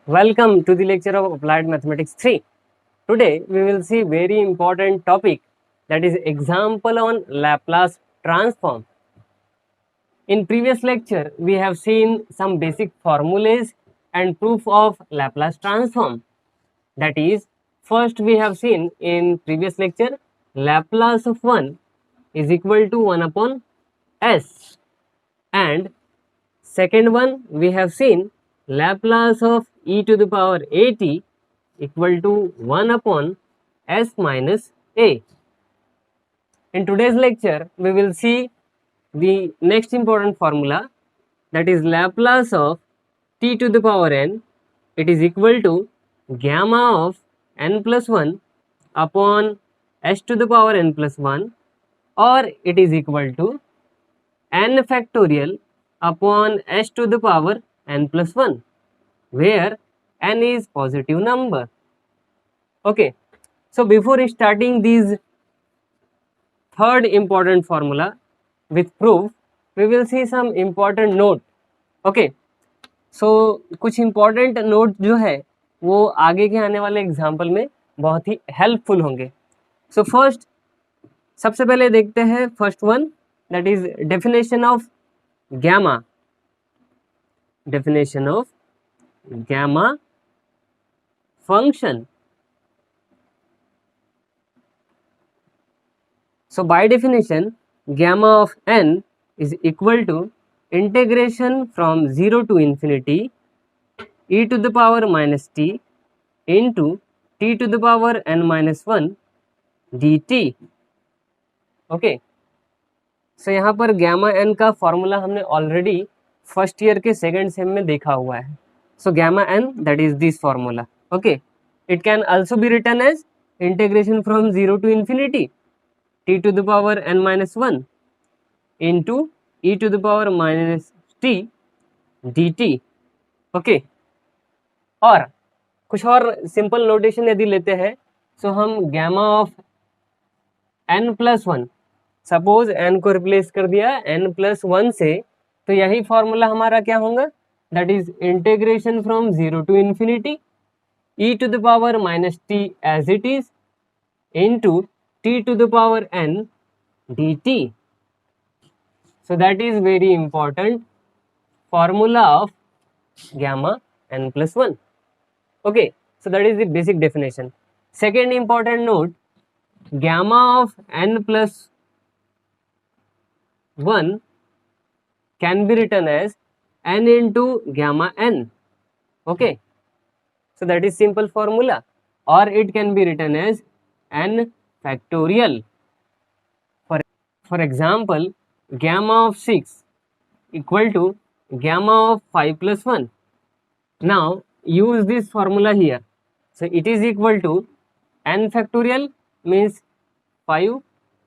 Welcome to the lecture of Applied Mathematics 3. Today we will see very important topic, that is example on Laplace transform. In previous lecture we have seen some basic formulas and proof of Laplace transform. That is, first we have seen in previous lecture Laplace of 1 is equal to 1 upon s, and second one we have seen Laplace of e to the power at equal to 1 upon s minus a. In today's lecture we will see the next important formula, that is Laplace of t to the power n. It is equal to gamma of n plus 1 upon s to the power n plus 1, or it is equal to n factorial upon s to the power n plus 1, where n is positive number. Okay, so before starting these third important formula with proof, we will see some important note. Okay, so कुछ important note जो है वो आगे के आने वाले example में बहुत ही हेल्पफुल होंगे. सो फर्स्ट, सबसे पहले देखते हैं first one, that is definition of gamma. Definition of gamma function. So by definition, gamma of n is equal to integration from 0 to infinity e to the power minus t into t to the power n minus 1 dt. Okay, so यहाँ पर gamma n का formula हमने already first year के second sem में देखा हुआ है. So gamma n, that is this formula. Okay, it can also be written as integration from 0 to infinity t to the power n minus 1 into e to the power minus t dt. Okay, और कुछ और simple notation यदि लेते हैं, so हम gamma of n plus 1, suppose n को replace कर दिया n प्लस 1 से, तो यही फॉर्मूला हमारा क्या होगा, that is integration from 0 to infinity e to the power minus t as it is into t to the power n dt. So that is very important formula of gamma n plus 1. Okay, so that is the basic definition. Second important note, gamma of n plus 1 can be written as n into gamma n. Okay, so that is simple formula, or it can be written as n factorial. For example, gamma of 6 equal to gamma of 5 plus 1. Now use this formula here. So it is equal to n factorial means 5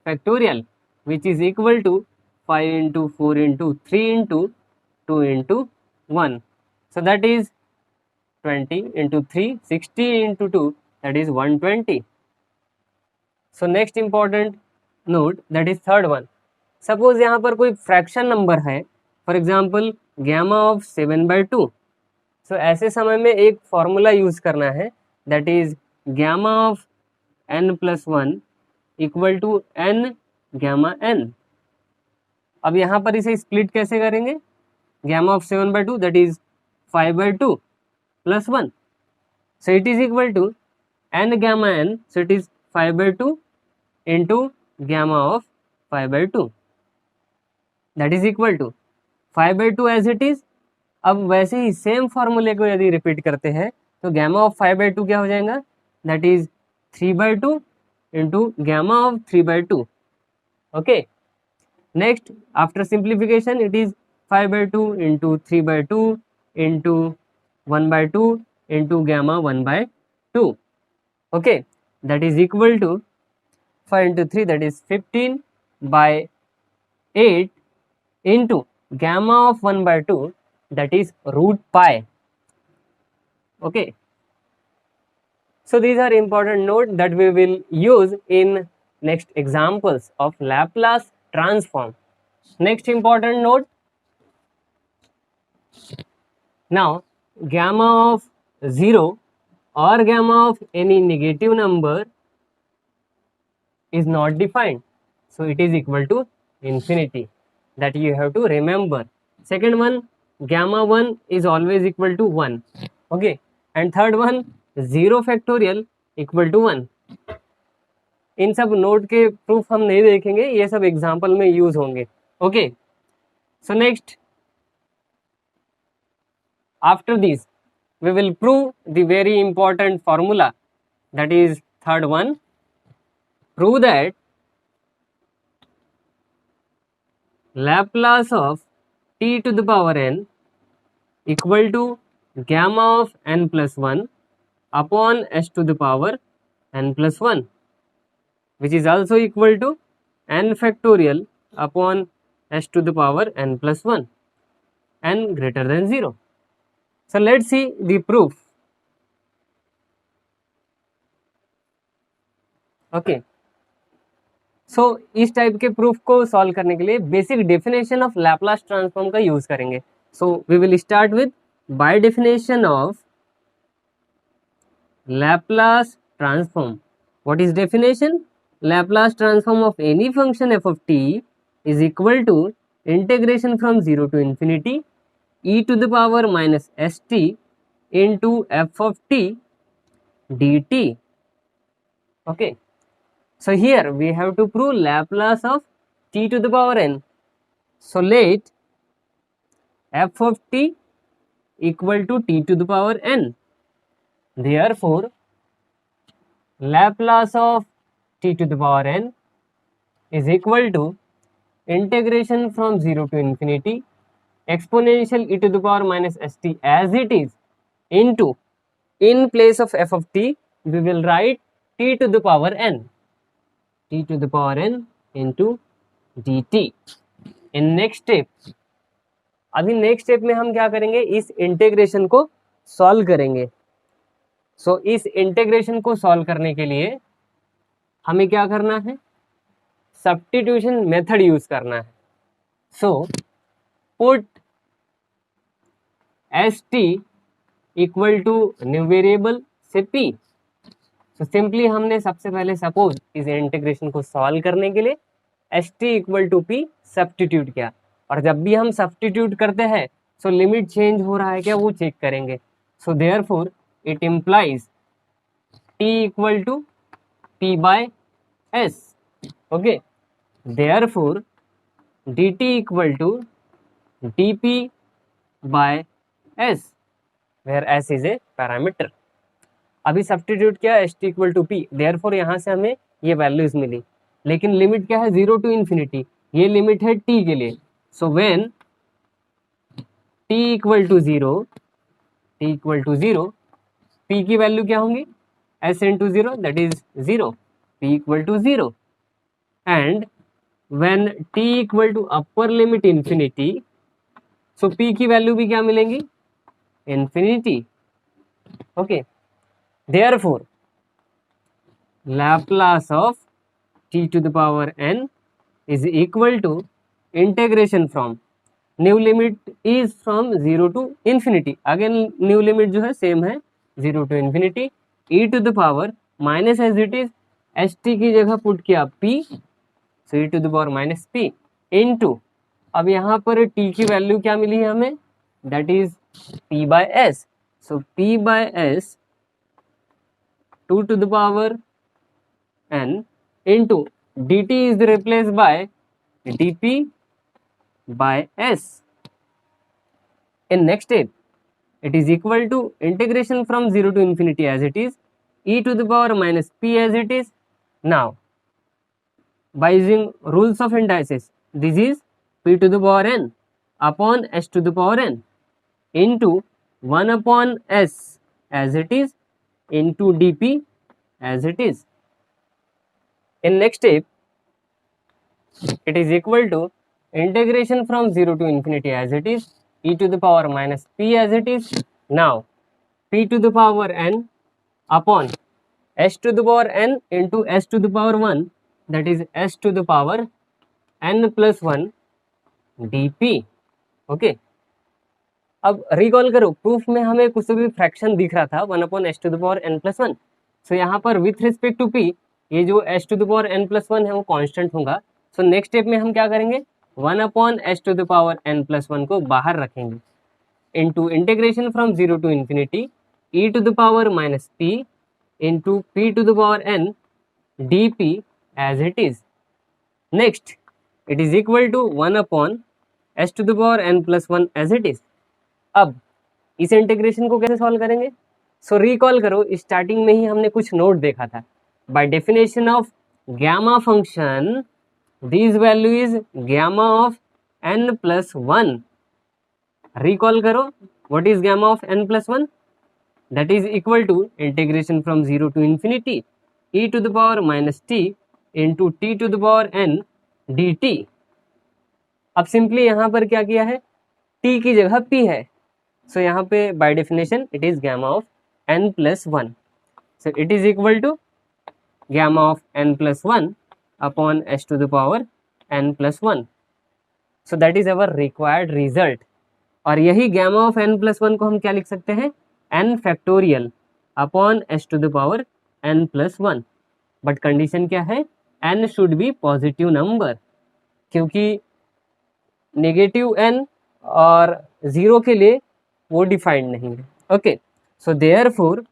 factorial, which is equal to 5 into 4 into 3 into 2 into 1. So that is 20 into 3, 60 into 2, that is 120. So next important note, that is third one. Suppose यहाँ पर कोई fraction number है, for example gamma of 7/2. So ऐसे समय में एक formula use करना है, that is gamma of n plus 1 equal to n gamma n. अब यहाँ पर इसे स्प्लिट कैसे करेंगे, gamma of 7/2 that is 5/2 plus 1. So it is equal to n gamma n, so it is 5/2 into gamma of 5/2, that is equal to 5/2 as it is. अब वैसे ही same फॉर्मूले को यदि रिपीट करते हैं तो gamma of 5/2 क्या हो जाएगा, that is 3/2 into gamma of 3/2. okay, next after simplification it is 5/2 into 3/2 into 1/2 into gamma 1/2. okay, that is equal to 5 into 3, that is 15 by 8 into gamma of 1/2, that is root pi. Okay, so these are important notes that we will use in next examples of Laplace transform. Next important note, now gamma of 0 or gamma of any negative number is not defined, so it is equal to infinity. That you have to remember. Second one, gamma 1 is always equal to 1. Okay, and third one, 0 factorial equal to 1. इन सब note के proof हम नहीं देखेंगे, ये सब example में use होंगे. Okay, so next, after this we will prove the very important formula, that is third one. Prove that Laplace of t to the power n equal to gamma of n plus 1 upon s to the power n plus 1, which is also equal to n factorial upon s to the power n plus 1, n greater than 0. So let's see the proof. Okay, so इस type के proof को solve करने के लिए basic definition of Laplace transform का use करेंगे. So we will start with by definition of Laplace transform. What is definition? Laplace transform of any function f of t is equal to integration from 0 to infinity e to the power minus st into f of t dt. Okay, so here we have to prove Laplace of t to the power n. So let f of t equal to t to the power n. Therefore Laplace of t to the power n is equal to integration from 0 to infinity exponential e to the power minus st as it is into, in place of f of t we will write t to the power n, t to the power n into dt. in next step, अभी next step में हम क्या करेंगे, इस integration को solve करेंगे. सो इस integration को सॉल्व करने के लिए हमें क्या करना है, सब्स्टिट्यूशन मेथड यूज करना है. So put s t equal to new variable से पी. तो सिंपली हमने सबसे पहले सपोज इस इंटीग्रेशन को सॉल्व करने के लिए s t equal to p substitute किया, और जब भी हम सब्स्टिट्यूट करते हैं सो लिमिट चेंज हो रहा है क्या वो चेक करेंगे. So therefore it implies t equal to p by s. Okay, therefore d t equal to d p by s, where s is a parameter. अभी सब्स्टिट्यूट किया s t equal to p, therefore यहाँ से हमें ये values मिली, लेकिन limit क्या है 0 to infinity, ये लिमिट है t के लिए. So when t equal to 0, t equal to 0, p की वैल्यू क्या होंगी, s into 0 that is 0, p equal to 0. And when t equal to upper limit infinity, so p की value भी क्या मिलेंगी, infinity. Okay, therefore Laplace of t to the power n is equal to integration from, new limit is from 0 to infinity, again new limit जो है same है 0 to infinity, e to the power minus as it is st की जगह put किया p, so e to the power minus p into, अब यहाँ पर t की वैल्यू क्या मिली है हमें, that is p by s. So p by s 2 to the power n into dt is replaced by dp by s. In next step it is equal to integration from 0 to infinity as it is, e to the power minus p as it is. Now by using rules of indices, this is p to the power n upon s to the power n into 1 upon s as it is into dp as it is. In next step it is equal to integration from 0 to infinity as it is, e to the power minus p as it is. Now p to the power n upon s to the power n into s to the power 1, that is s to the power n plus 1 dp. Okay, अब recall करो, proof में हमें कुछ भी fraction दिख रहा था 1/n+1, सो यहाँ पर विथ रिस्पेक्ट टू p ये जो h⁻n+1 है वो कांस्टेंट होगा। सो नेक्स्ट स्टेप में हम क्या करेंगे, 1/h⁻n+1 को बाहर रखेंगे into integration from 0 to infinity e⁻−p into p⁻n dp as it is. Next it is equal to 1/h⁻n+1 as it is. अब इस इंटीग्रेशन को कैसे सॉल्व करेंगे, सो रिकॉल करो, स्टार्टिंग में ही हमने कुछ नोट देखा था। By definition of gamma function this value is gamma of n+1। Recall करो, what is gamma of n+1, that is equal to integration from 0 to infinity e⁻−t into t⁻n dt। अब simply यहाँ पर क्या किया है, t की जगह p है, सो यहाँ पे by definition it is gamma of n+1, so it is equal to gamma of n+1 upon h⁻n+1, so that is our required result. और यही गामा ऑफ n+1 को हम क्या लिख सकते हैं, n factorial upon h⁻n+1, but condition क्या है, n should be positive number, क्योंकि नेगेटिव n और 0 के लिए वो डिफाइंड नहीं है। Okay, so therefore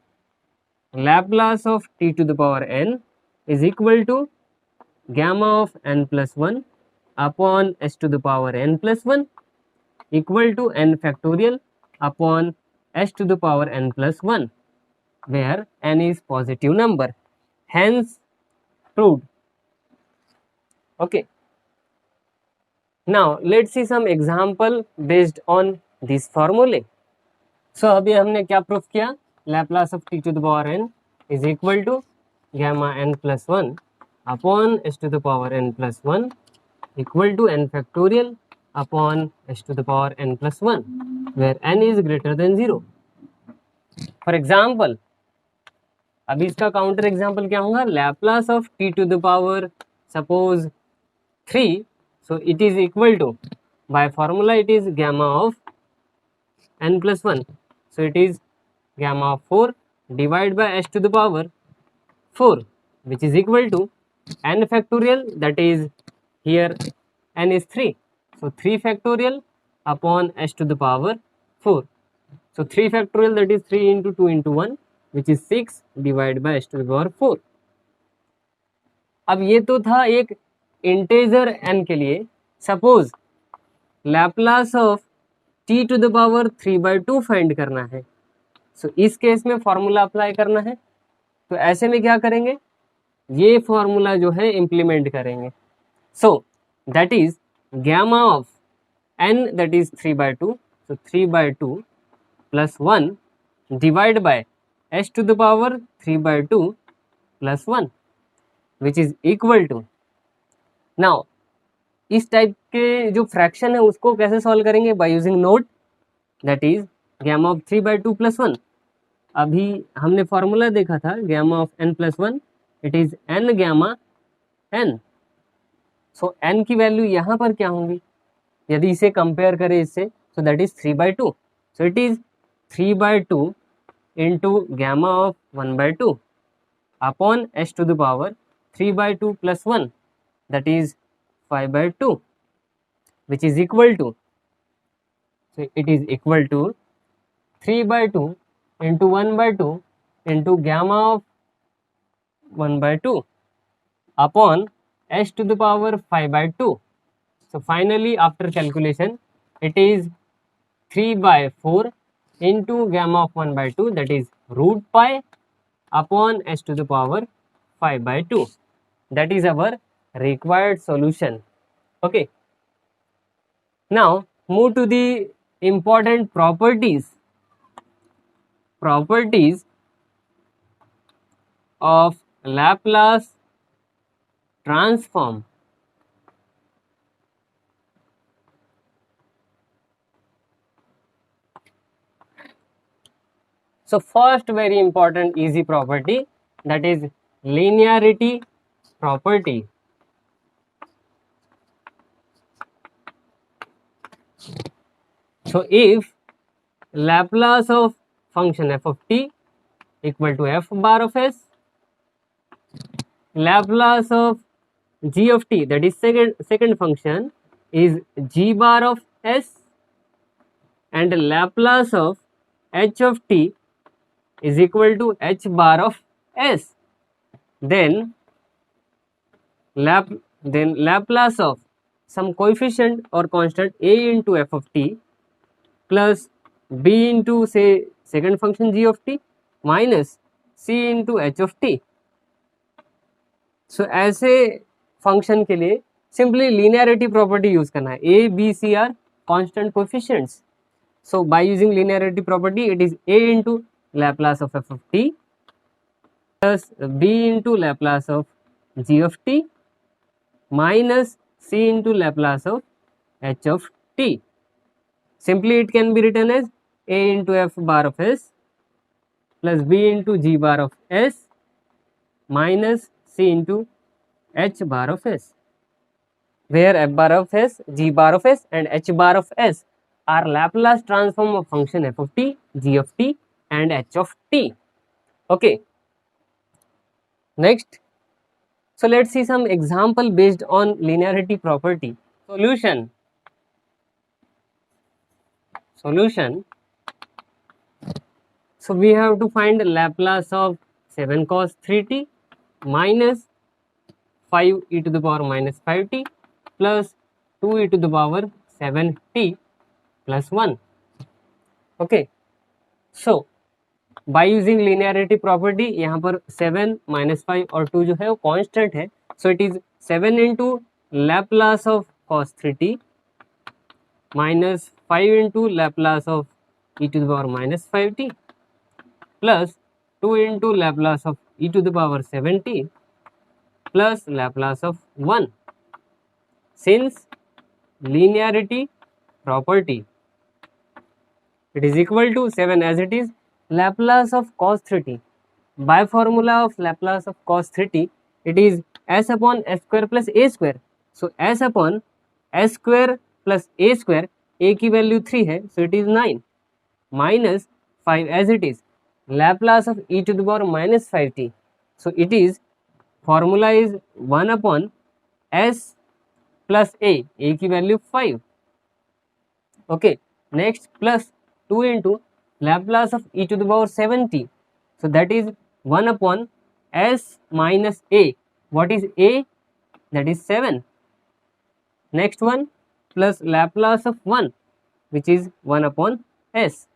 Laplace of t⁻n is equal to gamma of n+1 upon h⁻n+1 equal to n factorial upon h⁻n+1 where n is positive number, hence proved. Okay, now let's see some example based on this formula. So अभी हमने क्या proof किया, Laplace of t⁻n is equal to gamma n+1 upon h⁻n+1 equal to n factorial upon h⁻n+1 where n is greater than 0. For example, अभी इसका counter example क्या होगा, Laplace of t⁻, suppose 3, so it is equal to, by formula it is gamma of n+1, so it is gamma of 4 divided by h⁻4, which is equal to n factorial, that is here n is 3, so 3 factorial upon h⁻4, so 3 factorial, that is 3 into 2 into 1, which is 6 divided by h⁻4. अब ये तो था एक integer n के लिए। Suppose Laplace of t⁻3/2 find करना है, सो इस केस में फॉर्मूला अप्लाई करना है, तो ऐसे में क्या करेंगे, ये फॉर्मूला जो है इम्प्लीमेंट करेंगे। So that is gamma of n, that is 3/2, so 3/2 plus 1 divide by h⁻3/2 plus 1, which is equal to, now इस टाइप के जो फ्रैक्शन है उसको कैसे सॉल्व करेंगे, by using note, that is gamma of 3/2 plus 1। अभी हमने फॉर्मूला देखा था gamma of n+1, it is n gamma n, so n की वैल्यू यहाँ पर क्या होंगी, यदि इसे कंपेयर करें इससे, सो that is 3/2, so it is 3/2 into gamma of 1/2 upon h⁻3/2 plus 1, that is 5/2, which is equal to, so it is equal to 3/2 into 1/2 into gamma of 1/2 upon h⁻5/2. So finally after calculation it is 3/4 into gamma of 1/2, that is root pi upon h⁻5/2. That is our required solution. Okay, now move to the important properties of Laplace transform. So first very important easy property, that is linearity property. So if Laplace of function f of t equal to f bar of s. Laplace of g of t, that is second function, is g bar of s, and Laplace of h of t is equal to h bar of s. Then Laplace of some coefficient or constant a into f of t plus b into say second function g of t minus c into h of t. सो ऐसे function के लिए simply linearity property use करना है. A B C are constant coefficients. So by using linearity property it is a into Laplace of f of t plus b into Laplace of g of t minus c into Laplace of h of t. Simply it can be written as a into f bar of s plus b into g bar of s minus c into h bar of s, where f bar of s, g bar of s and h bar of s are Laplace transform of function f of t, g of t and h of t. Okay, next, so let's see some example based on linearity property. Solution. So we have to find Laplace of 7 cos 3t minus 5 e to the power minus 5t plus 2 e to the power 7t plus 1. Okay, so by using linearity property, यहाँ पर 7 minus 5 और 2 जो है वो constant है. So it is 7 into Laplace of cos 3t minus 5 into Laplace of e to the power minus 5t plus 2 into Laplace of e to the power 7t plus Laplace of 1. Since linearity property, it is equal to 7 as it is Laplace of cos 3t. By formula of Laplace of cos 3t, it is s upon s square plus a square. So s upon s square plus a square, a की value 3 है, so it is 9 minus 5 as it is Laplace of e to the power minus 5t. So it is formula is 1 upon s plus a की value 5. Okay, next plus 2 into Laplace of e to the power 7t. So that is 1 upon s minus a. What is a? That is 7. Next one plus Laplace of 1 which is 1 upon s.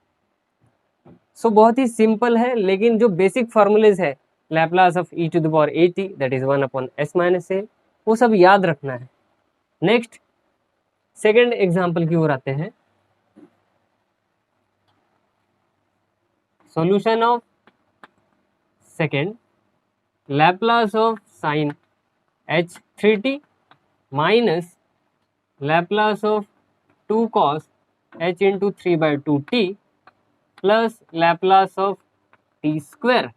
So बहुत ही simple है, लेकिन जो basic formulas है Laplace of e to the power at that is 1 upon s minus a, वो सब याद रखना है. नेक्स्ट सेकेंड एग्जाम्पल की ओर आते हैं. Solution of second, Laplace of sin h 3t minus Laplace of 2 cos h into 3 by 2t plus Laplace of t square.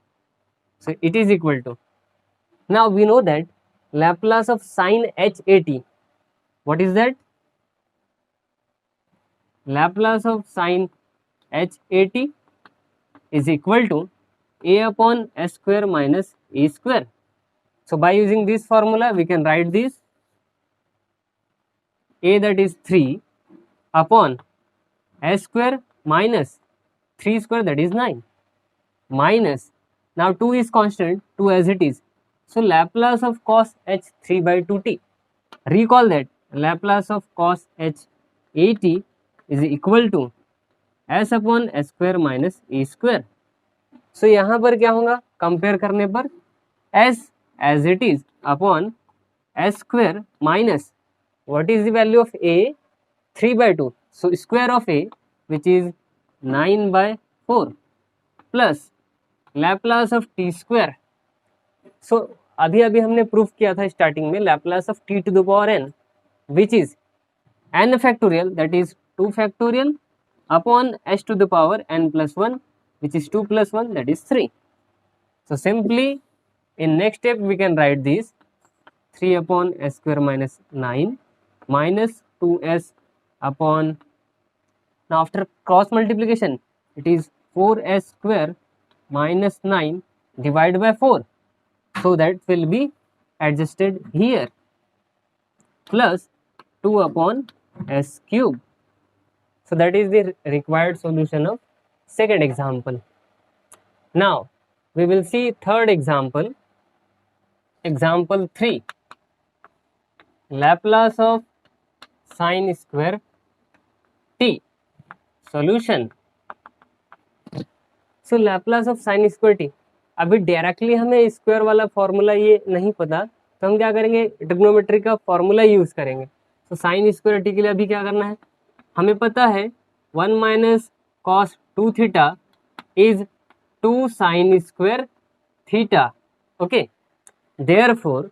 So it is equal to, now we know that Laplace of sin h at, what is that? Laplace of sin h at is equal to a upon s square minus a square. So by using this formula we can write this a, that is 3 upon s square minus 3 square, that is 9 minus, now 2 is constant, 2 as it is, so Laplace of cos h 3 by 2t. Recall that Laplace of cos h at is equal to s upon s square minus a square. So यहाँ पर क्या होगा, compare करने पर s as it is upon s square minus what is the value of a, 3 by 2, so square of a which is 9 by 4 plus Laplace of t square. So अभी हमने proof किया था स्टार्टिंग में Laplace of t to the power n which is n factorial, that is 2 factorial upon s to the power n plus 1 which is 2 plus 1, that is 3. So simply in next step we can write this 3 upon s square minus 9 minus 2s upon, now after cross multiplication it is 4s square minus 9 divided by 4. So that will be adjusted here, plus 2 upon s cube. So that is the required solution of second example. Now we will see third example. Example 3. Laplace of sin square t. Solution. So Laplace of sin square t. अभी directly हमें square वाला formula ये नहीं पता, तो हम क्या करेंगे, ट्रिग्नोमेट्री का फॉर्मूला यूज करेंगे. तो साइन स्क्वायर टी के लिए अभी क्या करना है, हमें पता है 1 minus cos 2 theta is 2 sine square theta. Okay, therefore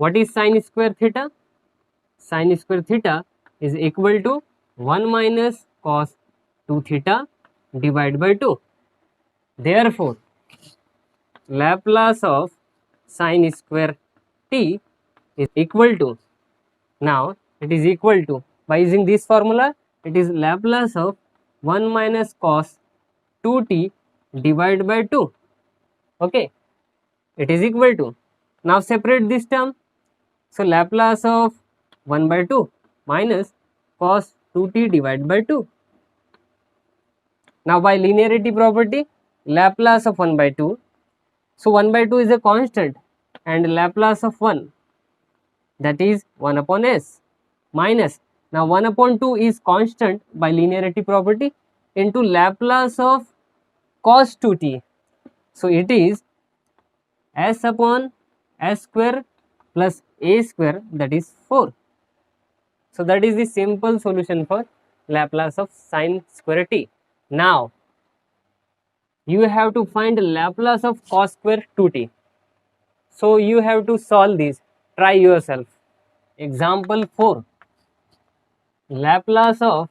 what is sine square theta? Sine square theta is equal to 1 minus cos 2 theta divide by 2. Therefore Laplace of sin square t is equal to, now it is equal to, by using this formula, it is Laplace of 1 minus cos 2t divided by 2. Okay, it is equal to, now separate this term. So Laplace of 1 by 2 minus cos 2t divided by 2. Now by linearity property, Laplace of 1 by 2, so 1 by 2 is a constant, and Laplace of 1, that is 1 upon s, minus, now 1 upon 2 is constant by linearity property, into Laplace of cos 2t. So it is s upon s square plus a square, that is 4. So that is the simple solution for Laplace of sin square t. Now you have to find Laplace of cos square 2t. So you have to solve this. Try yourself. Example 4. Laplace of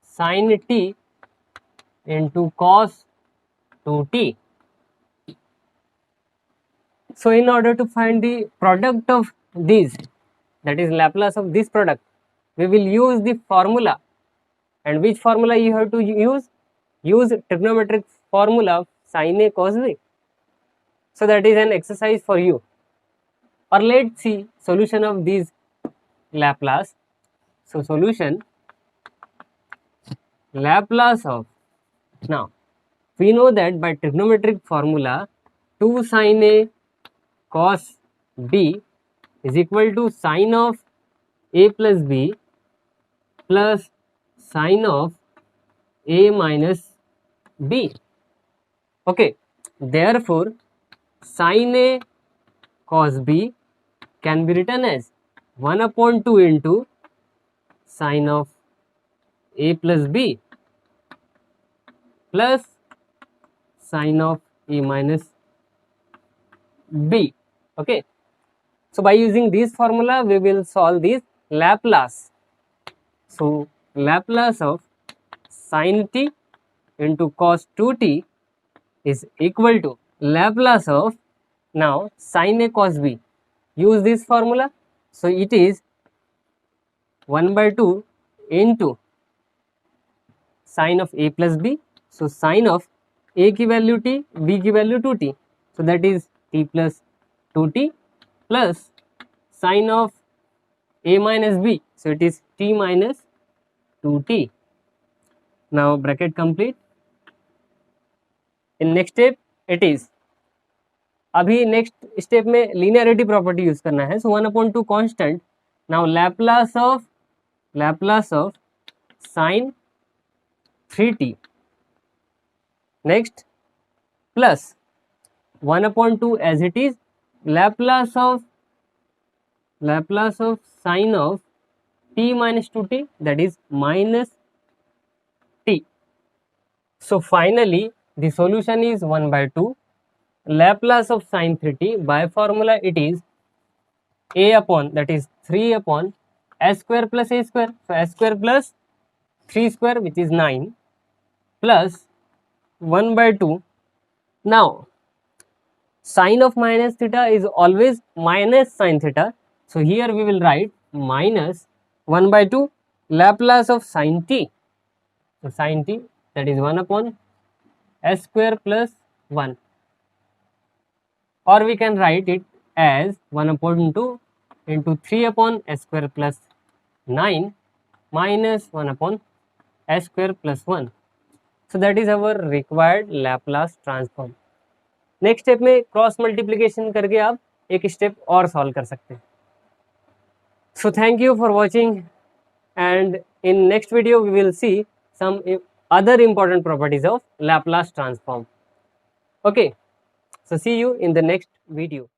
sin t into cos 2t. So in order to find the product of these, that is Laplace of this product, we will use the formula. And which formula you have to use? Use trigonometric formula of sin a cos b. So that is an exercise for you. Or let's see solution of these Laplace. So solution, Laplace of, now we know that by trigonometric formula 2 sin a cos b is equal to sin of a plus b plus sin of a minus b. Okay, therefore sin a cos b can be written as 1 upon 2 into sin of a plus b plus sin of a minus b. Okay, so by using this formula we will solve this Laplace. So Laplace of sin t into cos 2t is equal to Laplace of, now sin a cos b, use this formula. So it is 1 by 2 into sin of a plus b. So sin of a की value t, b की value 2t, so that is t plus 2t plus sin of a minus b, so it is t minus 2t. Now bracket complete. In next step it is, अभी next step में linearity property use करना है. सो 1 upon 2 constant. Now Laplace of sin 3t. Next plus 1 upon 2 as it is Laplace of sin of t minus 2t, that is minus t. So finally the solution is 1 by 2 Laplace of sin 3t. By formula it is a upon, that is 3 upon s square plus a square. So s square plus 3 square, which is 9, plus 1 by 2. Now sin of minus theta is always minus sin theta, so here we will write minus 1 by 2 Laplace of sin t. So sin t that is 1 upon s square plus 1, or we can write it as 1 upon 2 into 3 upon s square plus 9 minus 1 upon s square plus 1. So that is our required Laplace transform. Next step में cross multiplication करके आप एक step और solve कर सकते हैं. So thank you for watching, and in next video we will see some other important properties of Laplace transform. Okay, so see you in the next video.